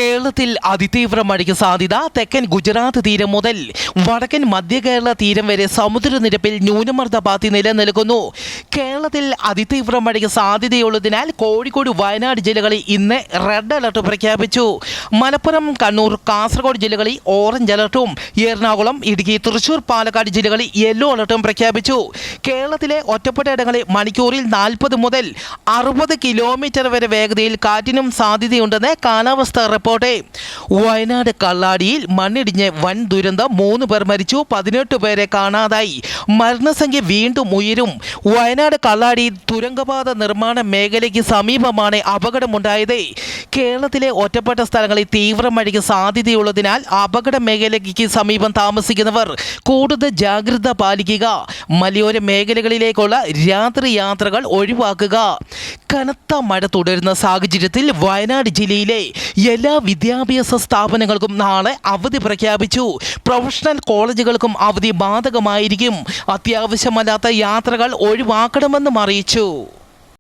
കേരളത്തിൽ അതിതീവ്ര മഴയ്ക്ക് സാധ്യത. തെക്കൻ ഗുജറാത്ത് തീരം മുതൽ വടക്കൻ മധ്യ കേരള തീരം വരെ സമുദ്രനിരപ്പിൽ ന്യൂനമർദ്ദപാത്തി നിലനിൽക്കുന്നു. കേരളത്തിൽ അതിതീവ്ര മഴയ്ക്ക് സാധ്യതയുള്ളതിനാൽ കോഴിക്കോട്, വയനാട് ജില്ലകളിൽ ഇന്ന് റെഡ് അലർട്ട് പ്രഖ്യാപിച്ചു. മലപ്പുറം, കണ്ണൂർ, കാസർഗോഡ് ജില്ലകളിൽ ഓറഞ്ച് അലർട്ടും എറണാകുളം, ഇടുക്കി, തൃശൂർ, പാലക്കാട് ജില്ലകളിൽ യെല്ലോ അലർട്ടും പ്രഖ്യാപിച്ചു. കേരളത്തിലെ ഒറ്റപ്പെട്ട ഇടങ്ങളിൽ മണിക്കൂറിൽ 40 മുതൽ 60 കിലോമീറ്റർ വരെ വേഗതയിൽ കാറ്റിനും സാധ്യതയുണ്ടെന്ന് കാലാവസ്ഥാ റിപ്പോർട്ട്. വയനാട് കള്ളാടിയിൽ മണ്ണിടിഞ്ഞ് വൻ ദുരന്തം, 3 പേർ മരിച്ചു, 18 പേരെ കാണാതായി. മരണസംഖ്യ വീണ്ടും ഉയരും. വയനാട് കള്ളാടി തുരങ്കപാത നിർമ്മാണ മേഖലയ്ക്ക് സമീപമാണ് അപകടമുണ്ടായത്. കേരളത്തിലെ ഒറ്റപ്പെട്ട സ്ഥലങ്ങളിൽ തീവ്ര മഴയ്ക്ക് സാധ്യതയുള്ളതിനാൽ അപകട മേഖലയ്ക്ക് സമീപം താമസിക്കുന്നവർ കൂടുതൽ ജാഗ്രത പാലിക്കുക. മലയോര മേഖലകളിലേക്കുള്ള രാത്രി യാത്രകൾ ഒഴിവാക്കുക. കനത്ത മഴ തുടരുന്ന സാഹചര്യത്തിൽ വയനാട് ജില്ലയിലെ എല്ലാ വിദ്യാഭ്യാസ സ്ഥാപനങ്ങൾക്കും നാളെ അവധി പ്രഖ്യാപിച്ചു. പ്രൊഫഷണൽ കോളേജുകൾക്കും അവധി ബാധകമായിരിക്കും. അത്യാവശ്യമല്ലാത്ത യാത്രകൾ ഒഴിവാക്കണമെന്നും അറിയിച്ചു.